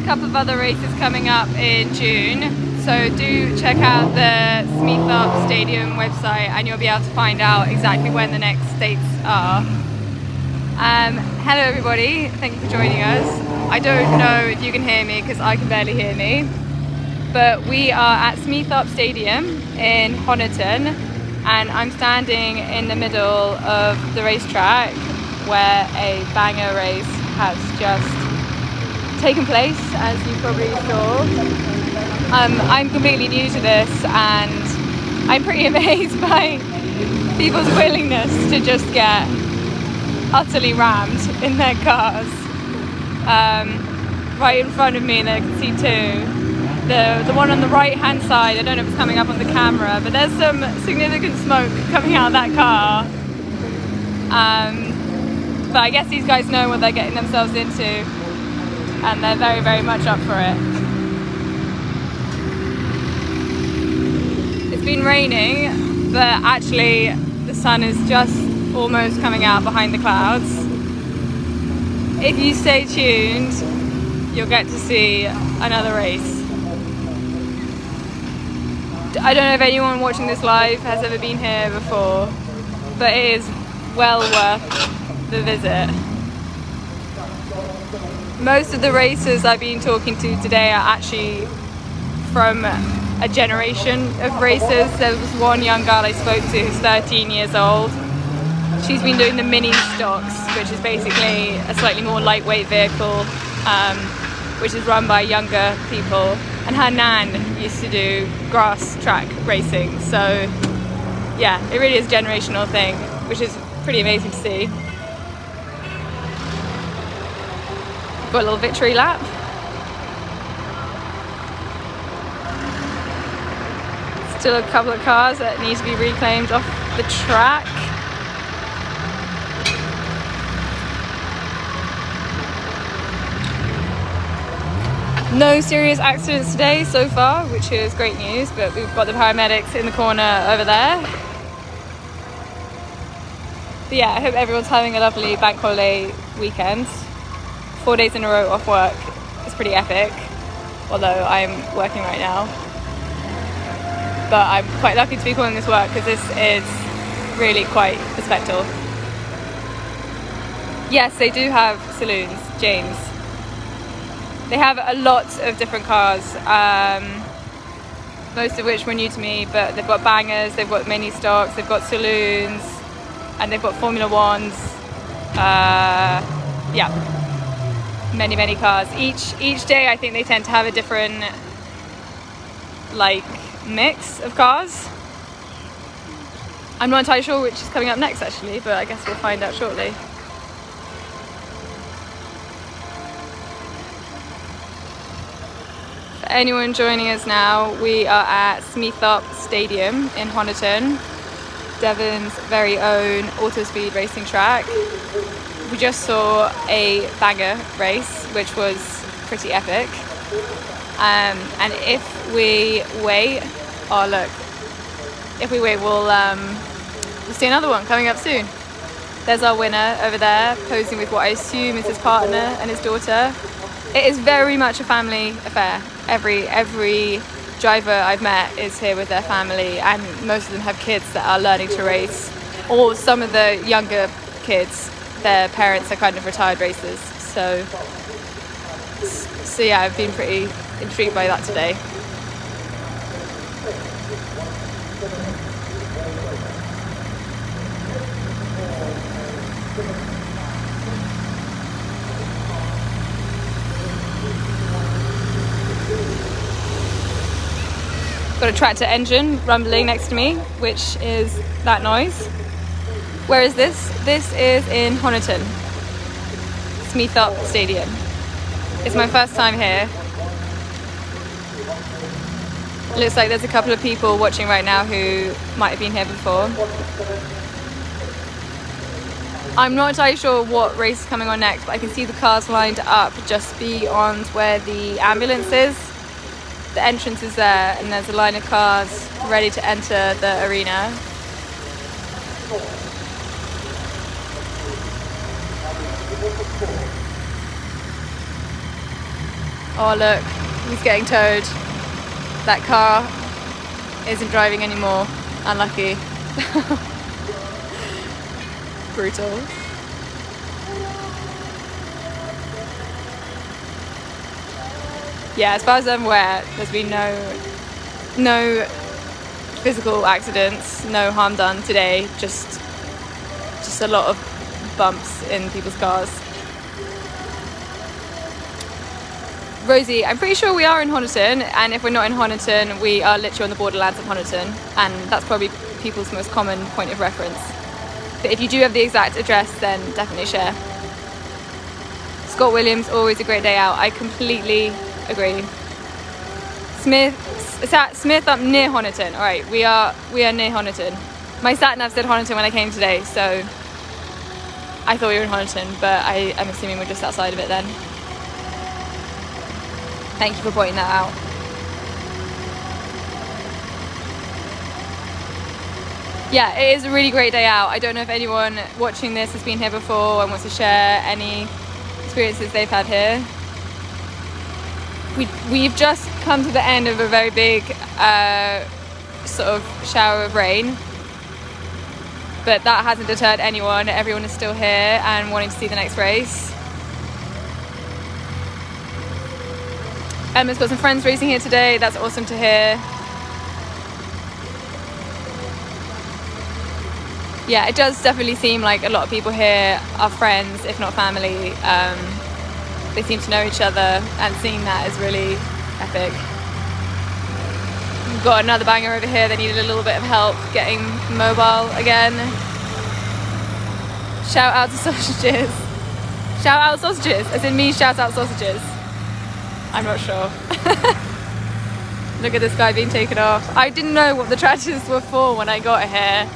a couple of other races coming up in June, so do check out the Smeatharpe Stadium website and you'll be able to find out exactly when the next dates are. Hello everybody, thank you for joining us. I don't know if you can hear me because I can barely hear me, but we are at Smeatharpe Stadium in Honiton and I'm standing in the middle of the racetrack where a banger race has just taken place, as you probably saw. I'm completely new to this and I'm pretty amazed by people's willingness to just get utterly rammed in their cars. Right in front of me there, you can see two. The one on the right hand side, I don't know if it's coming up on the camera, but there's some significant smoke coming out of that car. But I guess these guys know what they're getting themselves into and they're very, very much up for it. It's been raining, but actually the sun is just almost coming out behind the clouds. If you stay tuned, you'll get to see another race. I don't know if anyone watching this live has ever been here before, but it is well worth the visit. Most of the racers I've been talking to today are actually from a generation of racers. There was one young girl I spoke to who's 13 years old. She's been doing the mini stocks, which is basically a slightly more lightweight vehicle, which is run by younger people. And her nan used to do grass track racing. So yeah, it really is a generational thing, which is pretty amazing to see. Got a little victory lap. Still a couple of cars that need to be reclaimed off the track. No serious accidents today so far, which is great news, but we've got the paramedics in the corner over there. But yeah, I hope everyone's having a lovely bank holiday weekend. 4 days in a row off work is pretty epic, although I'm working right now. But I'm quite lucky to be calling this work because this is really quite a spectacle. Yes, they do have saloons, James. They have a lot of different cars, most of which were new to me, but they've got bangers, they've got mini stocks, they've got saloons, and they've got Formula Ones. Yeah, many cars. Each day I think they tend to have a different like mix of cars. I'm not entirely sure which is coming up next actually, but I guess we'll find out shortly. For anyone joining us now, we are at Smeatharpe Stadium in Honiton, Devon's very own auto speed racing track. We just saw a banger race, which was pretty epic. And if we wait, oh look, if we wait, we'll see another one coming up soon. There's our winner over there, posing with what I assume is his partner and his daughter. It is very much a family affair. Every driver I've met is here with their family, and most of them have kids that are learning to race, or some of the younger kids, their parents are kind of retired racers. So yeah, I've been pretty intrigued by that today. Got a tractor engine rumbling next to me, which is that noise. Where is this? This is in Honiton, Smeatharpe Stadium. It's my first time here. It looks like there's a couple of people watching right now who might have been here before. I'm not entirely sure what race is coming on next, but I can see the cars lined up just beyond where the ambulance is. The entrance is there, and there's a line of cars ready to enter the arena. Oh look, he's getting towed. That car isn't driving anymore. Unlucky. Brutal. Yeah, as far as I'm aware, there's been no physical accidents, no harm done today, just a lot of bumps in people's cars. Rosie, I'm pretty sure we are in Honiton, and if we're not in Honiton, we are literally on the borderlands of Honiton, and that's probably people's most common point of reference. But if you do have the exact address, then definitely share. Scott Williams, always a great day out. I completely agree. Smeatharpe near Honiton. All right, we are near Honiton. My sat nav said Honiton when I came today, so I thought we were in Honiton, but I'm assuming we're just outside of it then. Thank you for pointing that out. Yeah, it is a really great day out. I don't know if anyone watching this has been here before and wants to share any experiences they've had here. We've just come to the end of a very big sort of shower of rain, but that hasn't deterred anyone. Everyone is still here and wanting to see the next race. Emma's got some friends racing here today. That's awesome to hear. Yeah, it does definitely seem like a lot of people here are friends, if not family. They seem to know each other, and seeing that is really epic. We've got another banger over here that needed a little bit of help getting mobile again. Shout out to sausages. Shout out sausages, as in me shout out sausages. I'm not sure. Look at this guy being taken off. I didn't know what the tractors were for when I got here,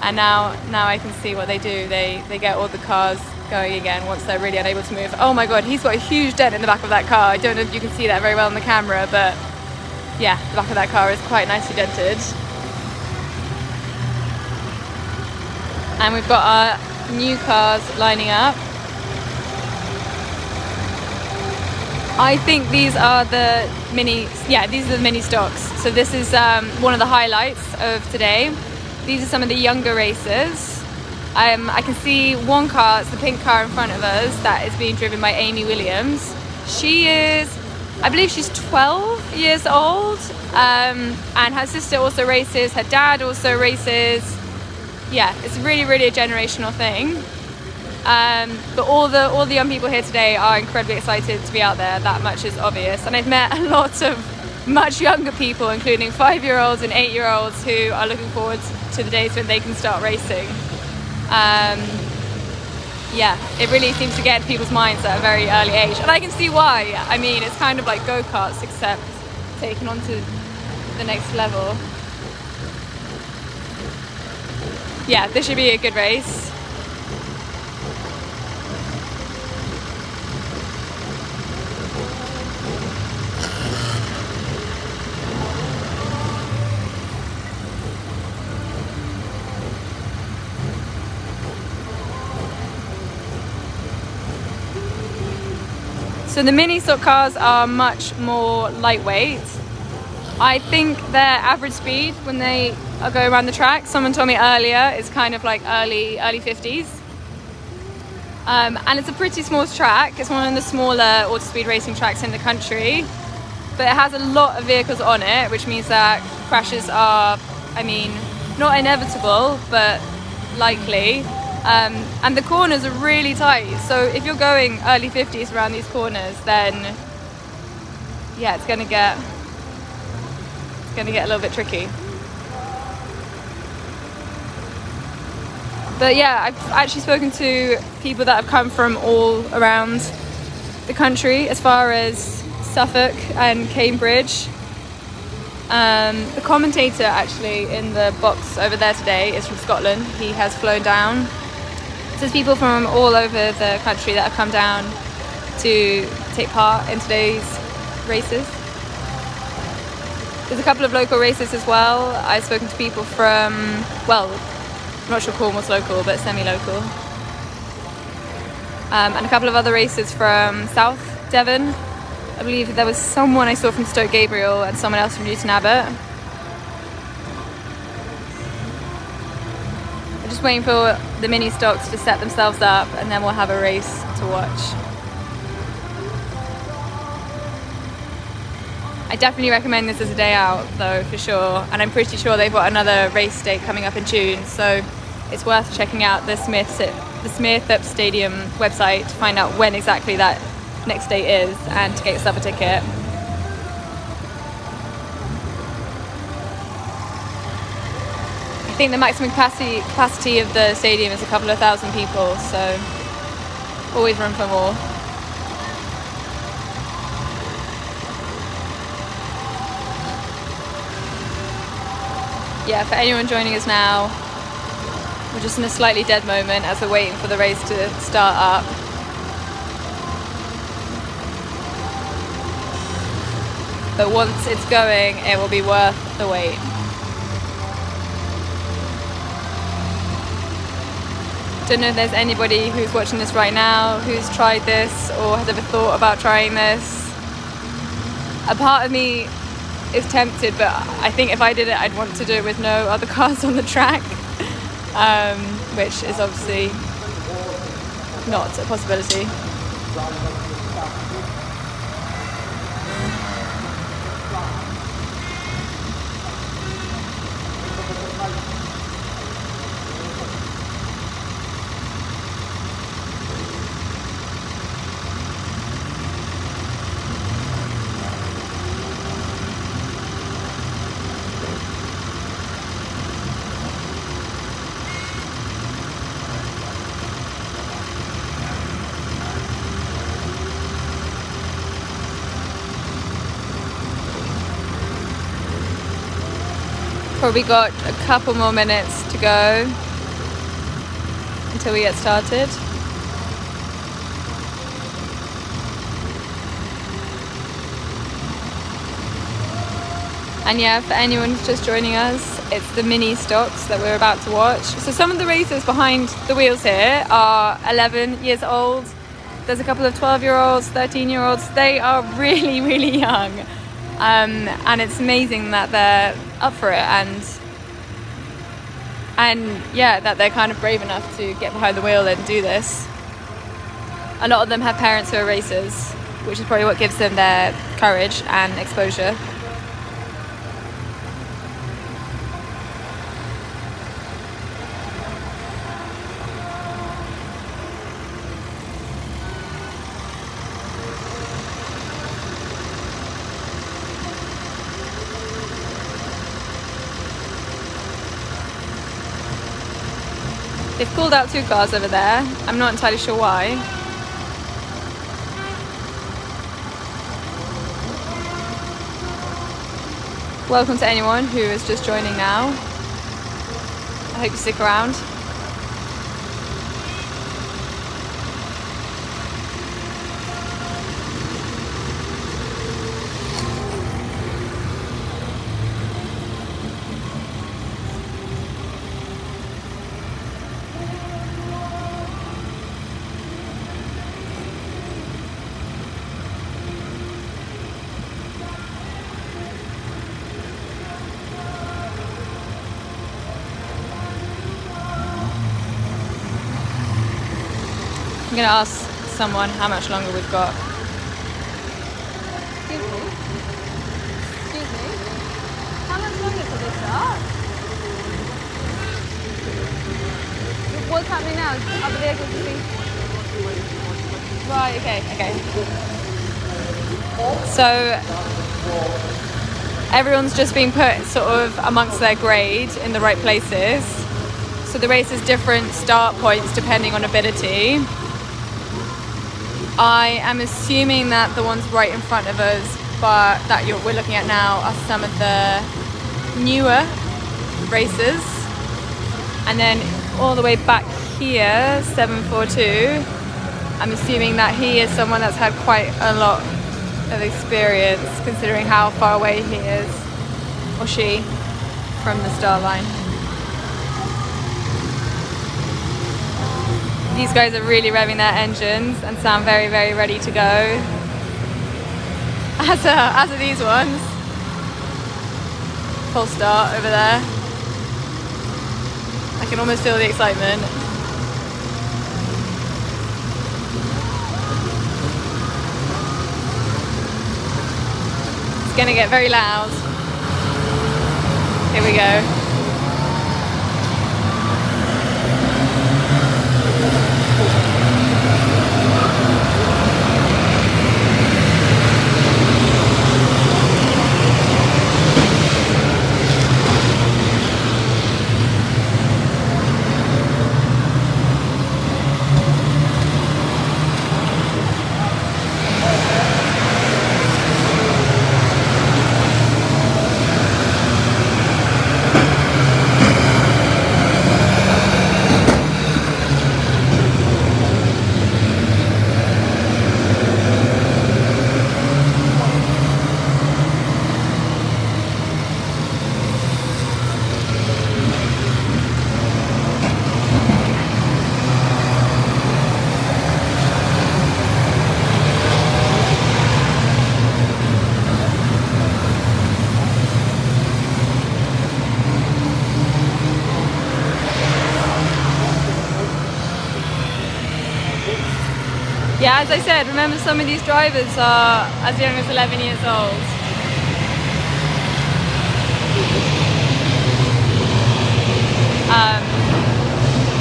and now I can see what they do. They get all the cars going again once they're really unable to move. Oh my god, he's got a huge dent in the back of that car. I don't know if you can see that very well on the camera, but yeah, the back of that car is quite nicely dented. And we've got our new cars lining up. I think these are the mini stocks. So this is one of the highlights of today. These are some of the younger racers. I can see one car, it's the pink car in front of us, that is being driven by Amy Williams. She is, I believe she's 12 years old, and her sister also races, her dad also races. Yeah, it's really a generational thing. But all the young people here today are incredibly excited to be out there. That much is obvious. And I've met a lot of much younger people, including 5-year-olds and 8-year-olds, who are looking forward to the days when they can start racing. Yeah, it really seems to get into people's minds at a very early age, and I can see why. I mean, it's kind of like go-karts, except taken on to the next level. Yeah, this should be a good race. So the mini stock cars are much more lightweight. I think their average speed when they are going around the track, someone told me earlier, is kind of like early 50s. And it's a pretty small track. It's one of the smaller auto-speed racing tracks in the country. But it has a lot of vehicles on it, which means that crashes are, I mean, not inevitable, but likely. And the corners are really tight, so if you're going early 50s around these corners, then yeah, it's gonna get a little bit tricky. But yeah, I've actually spoken to people that have come from all around the country, as far as Suffolk and Cambridge. The commentator actually in the box over there today is from Scotland. He has flown down. So there's people from all over the country that have come down to take part in today's races. There's a couple of local races as well. I've spoken to people from, well, I'm not sure Cornwall's local, but semi-local. And a couple of other races from South Devon. I believe there was someone I saw from Stoke Gabriel and someone else from Newton Abbot. I'm just waiting for the mini stocks to set themselves up, and then we'll have a race to watch. I definitely recommend this as a day out though, for sure, and I'm pretty sure they've got another race date coming up in June, so it's worth checking out the Smeatharpe Stadium website to find out when exactly that next date is and to get yourself a ticket. I think the maximum capacity of the stadium is a couple of thousand people, so always room for more. Yeah, for anyone joining us now, we're just in a slightly dead moment as we're waiting for the race to start up. But once it's going, it will be worth the wait. Don't know if there's anybody who's watching this right now who's tried this or has ever thought about trying this. A part of me is tempted, but I think if I did it, I'd want to do it with no other cars on the track, which is obviously not a possibility. Probably got a couple more minutes to go until we get started. And yeah, for anyone who's just joining us, it's the mini stocks that we're about to watch. So some of the racers behind the wheels here are 11 years old. There's a couple of 12-year-olds, 13-year-olds. They are really, really young. And it's amazing that they're up for it, and yeah, that they're kind of brave enough to get behind the wheel and do this. A lot of them have parents who are racers, which is probably what gives them their courage and exposure. They've pulled out 2 cars over there. I'm not entirely sure why. Welcome to anyone who is just joining now. I hope you stick around. I'm going to ask someone how much longer we've got. Excuse me? Excuse me? How much longer till they start? What's happening now? Are the vehicles being... Right, okay. So, everyone's just been put sort of amongst their grade in the right places. So the race has different start points depending on ability. I am assuming that the ones right in front of us, but that we're looking at now, are some of the newer racers. And then all the way back here, 742, I'm assuming that he is someone that's had quite a lot of experience, considering how far away he is, or she, from the start line. These guys are really revving their engines and sound very, very ready to go. as are these ones. Full start over there. I can almost feel the excitement. It's gonna get very loud. Here we go. Yeah, as I said, remember some of these drivers are as young as 11 years old.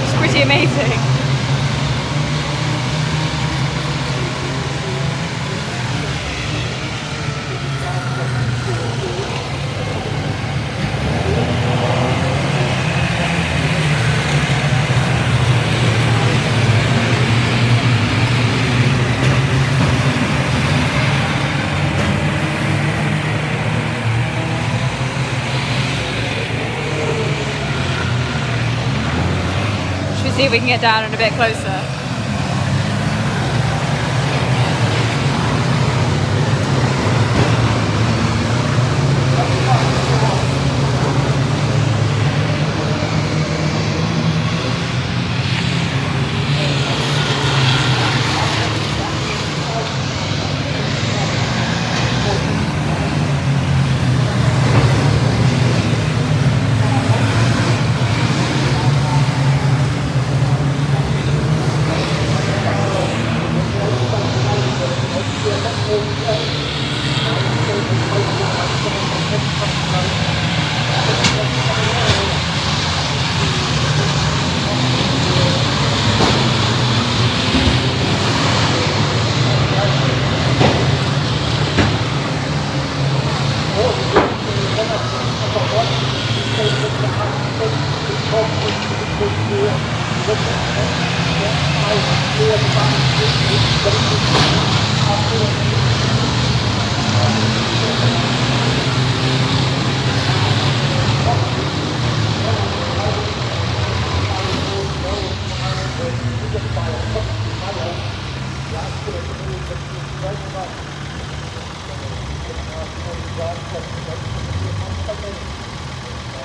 It's pretty amazing. See if we can get down and a bit closer.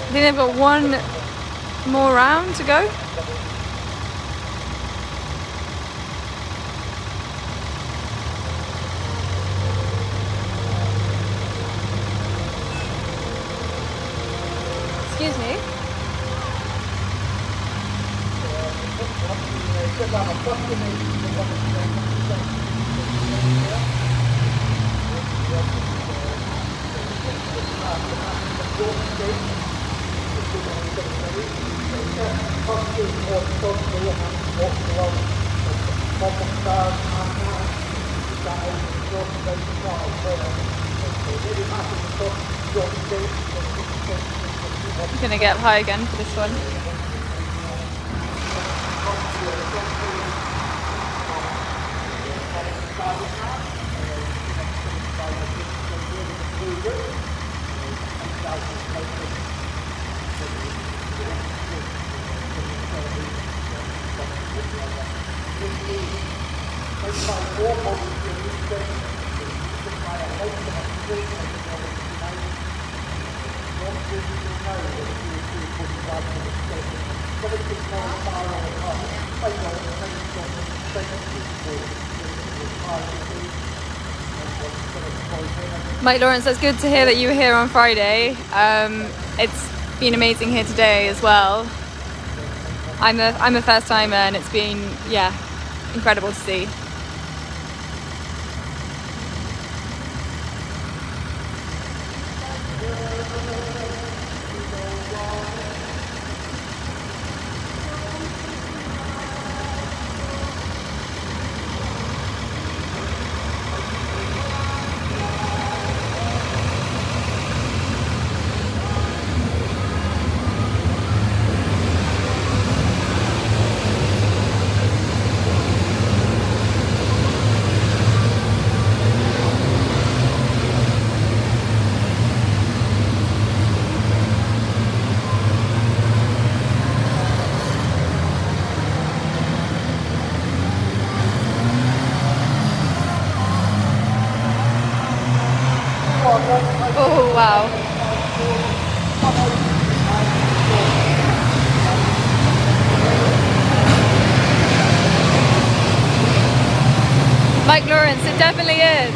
I think they've got one more round to go. Excuse me. I'm gonna get up high again for this one. Mike Lawrence, that's good to hear that you were here on Friday. It's been amazing here today as well. I'm a first timer and it's been, yeah, incredible to see. Oh, wow. Mike Lawrence, it definitely is.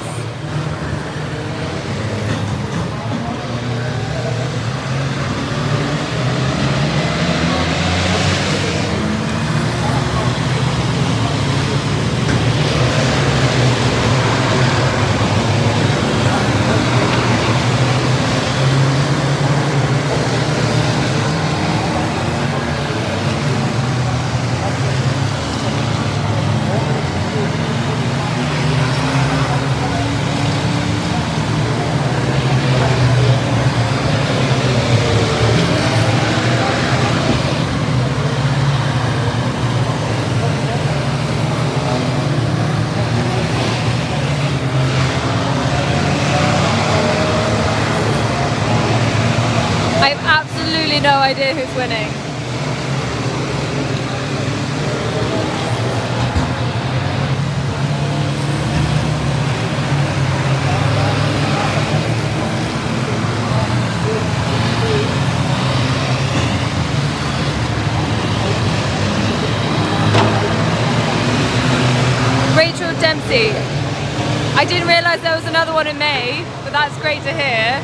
I have absolutely no idea who's winning. Rachel Dempsey. I didn't realise there was another one in May, but that's great to hear.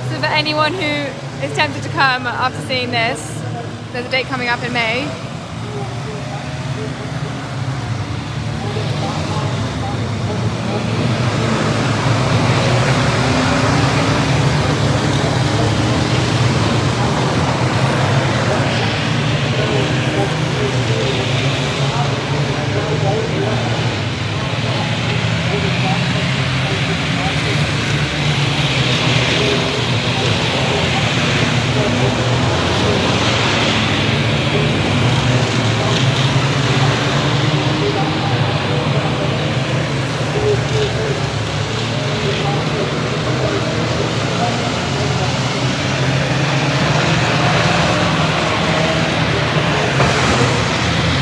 So for anyone who is tempted to come after seeing this, there's a date coming up in May.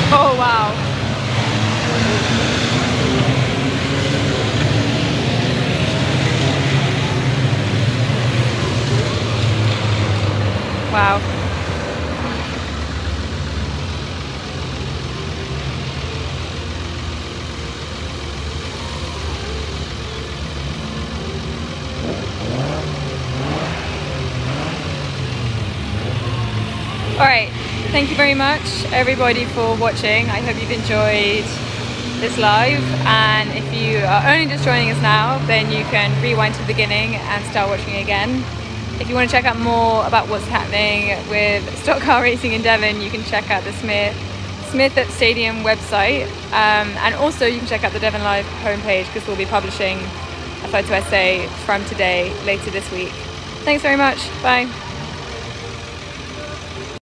Oh, wow. Wow. All right. Thank you very much everybody for watching. I hope you've enjoyed this live, and if you are only just joining us now, then you can rewind to the beginning and start watching again. If you want to check out more about what's happening with stock car racing in Devon, you can check out the Smeatharpe Stadium website, and also you can check out the Devon Live homepage, because we'll be publishing a photo essay from today later this week. Thanks very much. Bye.